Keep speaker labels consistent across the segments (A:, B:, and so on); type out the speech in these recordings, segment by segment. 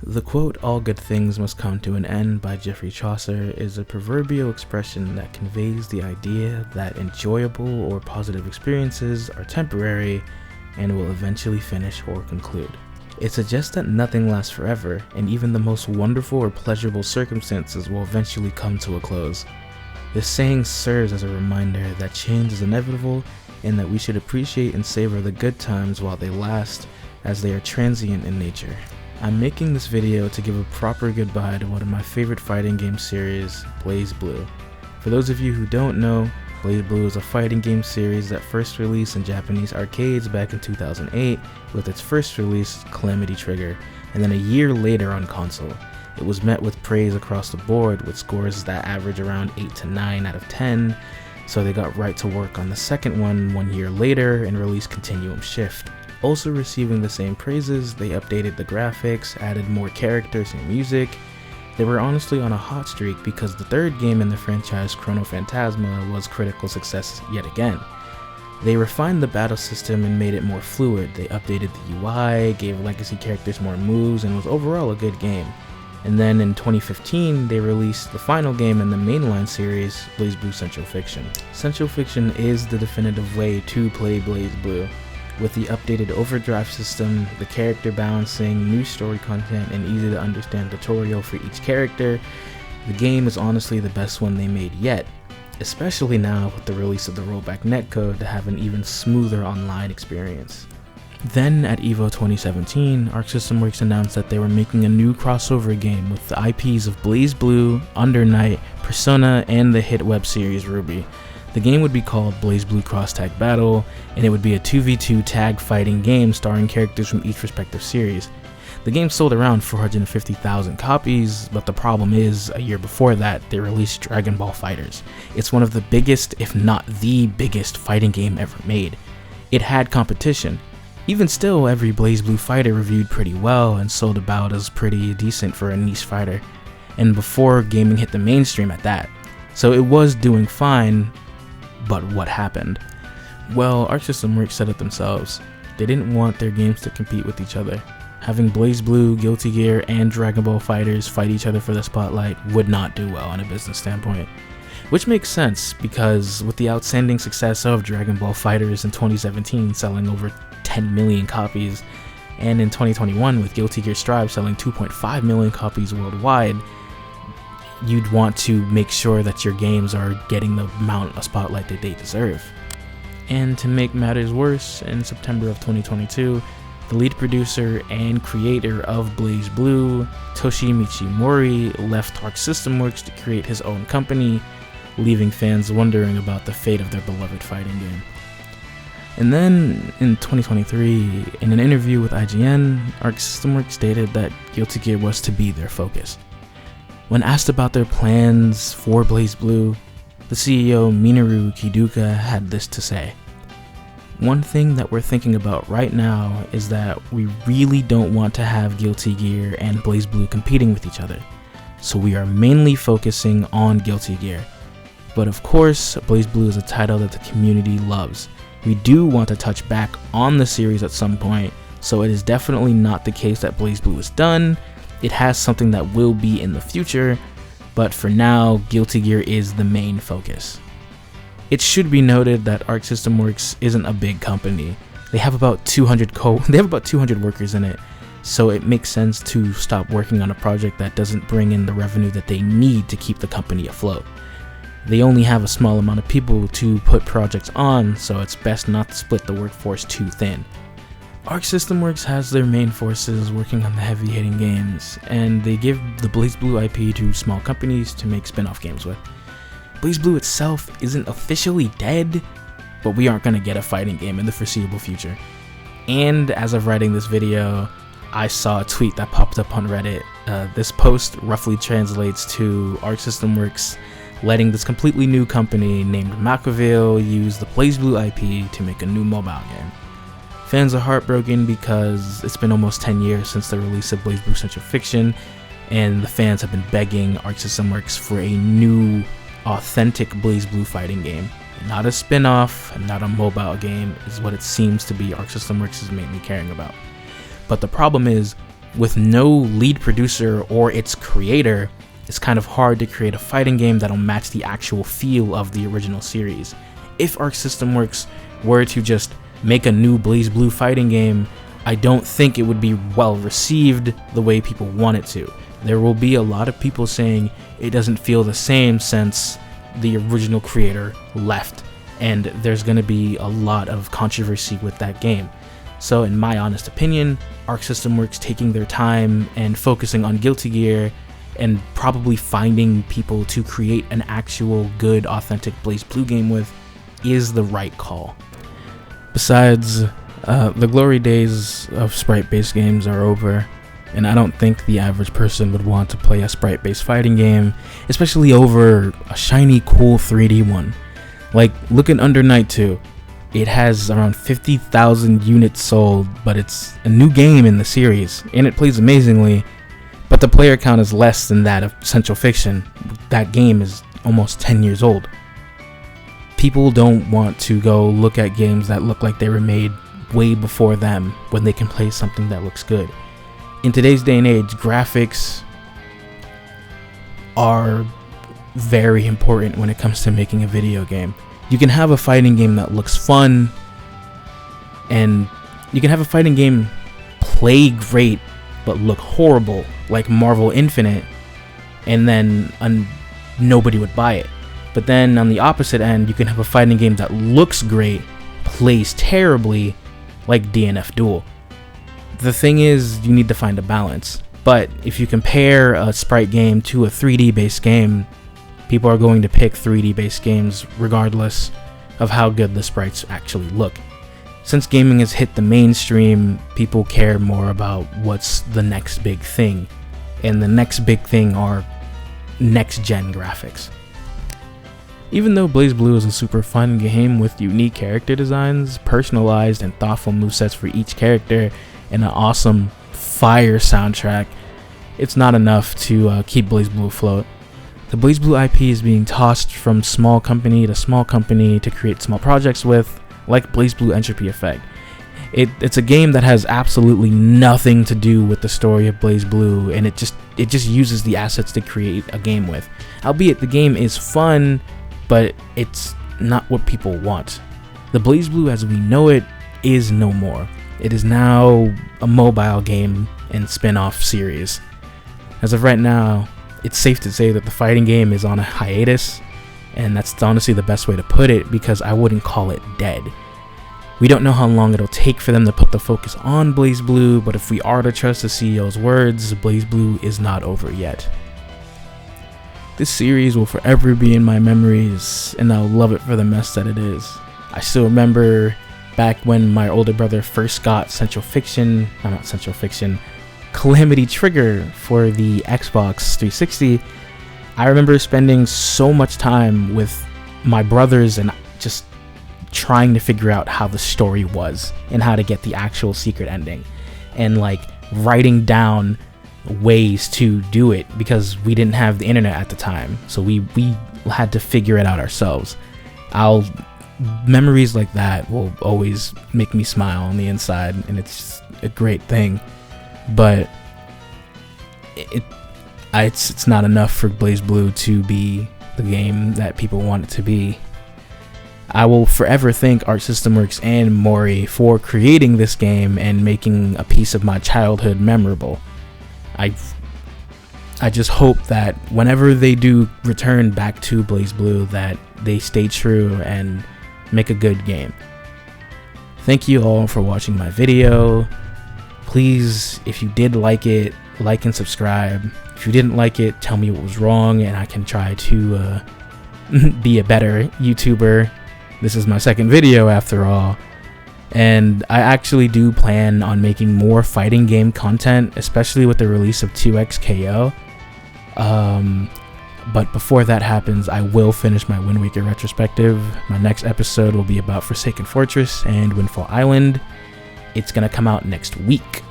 A: The quote, "all good things must come to an end" by Geoffrey Chaucer is a proverbial expression that conveys the idea that enjoyable or positive experiences are temporary and will eventually finish or conclude. It suggests that nothing lasts forever, and even the most wonderful or pleasurable circumstances will eventually come to a close. This saying serves as a reminder that change is inevitable and that we should appreciate and savor the good times while they last, as they are transient in nature. I'm making this video to give a proper goodbye to one of my favorite fighting game series, BlazBlue. For those of you who don't know, BlazBlue is a fighting game series that first released in Japanese arcades back in 2008 with its first release, Calamity Trigger, and then a year later on console. It was met with praise across the board with scores that average around 8 to 9 out of 10, so they got right to work on the second one year later and released Continuum Shift. Also receiving the same praises, they updated the graphics, added more characters and music. They were honestly on a hot streak because the third game in the franchise, Chrono Phantasma, was critical success yet again. They refined the battle system and made it more fluid. They updated the UI, gave legacy characters more moves, and was overall a good game. And then in 2015, they released the final game in the mainline series, BlazBlue Central Fiction. Central Fiction is the definitive way to play BlazBlue. With the updated overdrive system, the character balancing, new story content, and easy to understand tutorial for each character, the game is honestly the best one they made yet, especially now with the release of the rollback netcode to have an even smoother online experience. Then at EVO 2017, Arc System Works announced that they were making a new crossover game with the IPs of BlazBlue, Under Night, Persona, and the hit web series Ruby. The game would be called BlazBlue Cross Tag Battle, and it would be a 2v2 tag fighting game starring characters from each respective series. The game sold around 450,000 copies, but the problem is, a year before that, they released Dragon Ball FighterZ. It's one of the biggest, if not the biggest, fighting game ever made. It had competition. Even still, every BlazBlue fighter reviewed pretty well and sold about as pretty decent for a niche fighter, and before gaming hit the mainstream at that. So it was doing fine. But what happened? Well, Arc System Works said it themselves. They didn't want their games to compete with each other. Having BlazBlue, Guilty Gear, and Dragon Ball FighterZ fight each other for the spotlight would not do well on a business standpoint. Which makes sense, because with the outstanding success of Dragon Ball FighterZ in 2017 selling over 10 million copies, and in 2021 with Guilty Gear Strive selling 2.5 million copies worldwide, you'd want to make sure that your games are getting the amount of spotlight that they deserve. And to make matters worse, in September of 2022, the lead producer and creator of BlazBlue, Toshimitsu Mori, left Arc System Works to create his own company, leaving fans wondering about the fate of their beloved fighting game. And then, in 2023, in an interview with IGN, Arc System Works stated that Guilty Gear was to be their focus. When asked about their plans for BlazBlue, the CEO Minoru Kiduka had this to say. "One thing that we're thinking about right now is that we really don't want to have Guilty Gear and BlazBlue competing with each other, so we are mainly focusing on Guilty Gear. But of course, BlazBlue is a title that the community loves. We do want to touch back on the series at some point, so it is definitely not the case that BlazBlue is done. It has something that will be in the future, but for now, Guilty Gear is the main focus." It should be noted that Arc System Works isn't a big company. They have about 200 workers in it, so it makes sense to stop working on a project that doesn't bring in the revenue that they need to keep the company afloat. They only have a small amount of people to put projects on, so it's best not to split the workforce too thin. Arc System Works has their main forces working on the heavy-hitting games, and they give the BlazBlue IP to small companies to make spin-off games with. BlazBlue itself isn't officially dead, but we aren't going to get a fighting game in the foreseeable future. And as of writing this video, I saw a tweet that popped up on Reddit. This post roughly translates to Arc System Works letting this completely new company named Machiavel use the BlazBlue IP to make a new mobile game. Fans are heartbroken because it's been almost 10 years since the release of BlazBlue Central Fiction, and the fans have been begging Arc System Works for a new, authentic BlazBlue fighting game. Not a spin-off, not a mobile game, is what it seems to be Arc System Works is mainly caring about. But the problem is, with no lead producer or its creator, it's kind of hard to create a fighting game that'll match the actual feel of the original series. If Arc System Works were to just make a new BlazBlue fighting game, I don't think it would be well received the way people want it to. There will be a lot of people saying it doesn't feel the same since the original creator left, and there's going to be a lot of controversy with that game. So in my honest opinion, Arc System Works taking their time and focusing on Guilty Gear and probably finding people to create an actual good authentic BlazBlue game with is the right call. Besides, the glory days of sprite-based games are over, and I don't think the average person would want to play a sprite-based fighting game, especially over a shiny, cool 3D one. Like, look at Under Night 2. It has around 50,000 units sold, but it's a new game in the series, and it plays amazingly, but the player count is less than that of Central Fiction. That game is almost 10 years old. People don't want to go look at games that look like they were made way before them when they can play something that looks good. In today's day and age, graphics are very important when it comes to making a video game. You can have a fighting game that looks fun, and you can have a fighting game play great but look horrible, like Marvel Infinite, and then nobody would buy it. But then on the opposite end, you can have a fighting game that looks great, plays terribly, like DNF Duel. The thing is, you need to find a balance. But if you compare a sprite game to a 3D based game, people are going to pick 3D based games regardless of how good the sprites actually look. Since gaming has hit the mainstream, people care more about what's the next big thing. And the next big thing are next gen graphics. Even though BlazBlue is a super fun game with unique character designs, personalized and thoughtful movesets for each character, and an awesome fire soundtrack, it's not enough to keep BlazBlue afloat. The BlazBlue IP is being tossed from small company to small company to create small projects with, like BlazBlue Entropy Effect. It's a game that has absolutely nothing to do with the story of BlazBlue, and it just uses the assets to create a game with. Albeit the game is fun, but it's not what people want. The BlazBlue as we know it is no more. It is now a mobile game and spin-off series. As of right now, it's safe to say that the fighting game is on a hiatus, and that's honestly the best way to put it, because I wouldn't call it dead. We don't know how long it'll take for them to put the focus on BlazBlue, but if we are to trust the CEO's words, BlazBlue is not over yet. This series will forever be in my memories, and I'll love it for the mess that it is. I still remember back when my older brother first got Calamity Trigger for the Xbox 360. I remember spending so much time with my brothers and just trying to figure out how the story was and how to get the actual secret ending, and like writing down ways to do it because we didn't have the internet at the time, so we had to figure it out ourselves. Memories like that will always make me smile on the inside, and it's a great thing. But it's not enough for BlazBlue to be the game that people want it to be. I will forever thank Arc System Works and Mori for creating this game and making a piece of my childhood memorable. I just hope that whenever they do return back to BlazBlue, that they stay true and make a good game. Thank you all for watching my video. Please, if you did like it, like and subscribe. If you didn't like it, tell me what was wrong and I can try to be a better YouTuber. This is my second video after all. And I actually do plan on making more fighting game content, especially with the release of 2XKO. But before that happens, I will finish my Wind Waker retrospective. My next episode will be about Forsaken Fortress and Windfall Island. It's gonna come out next week.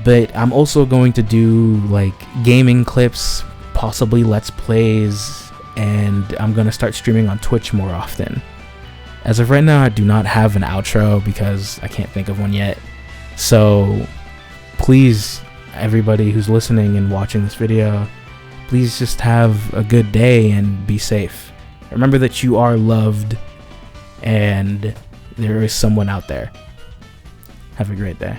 A: But I'm also going to do like gaming clips, possibly Let's Plays, and I'm gonna start streaming on Twitch more often. As of right now, I do not have an outro because I can't think of one yet. So please, everybody who's listening and watching this video, please just have a good day and be safe. Remember that you are loved and there is someone out there. Have a great day.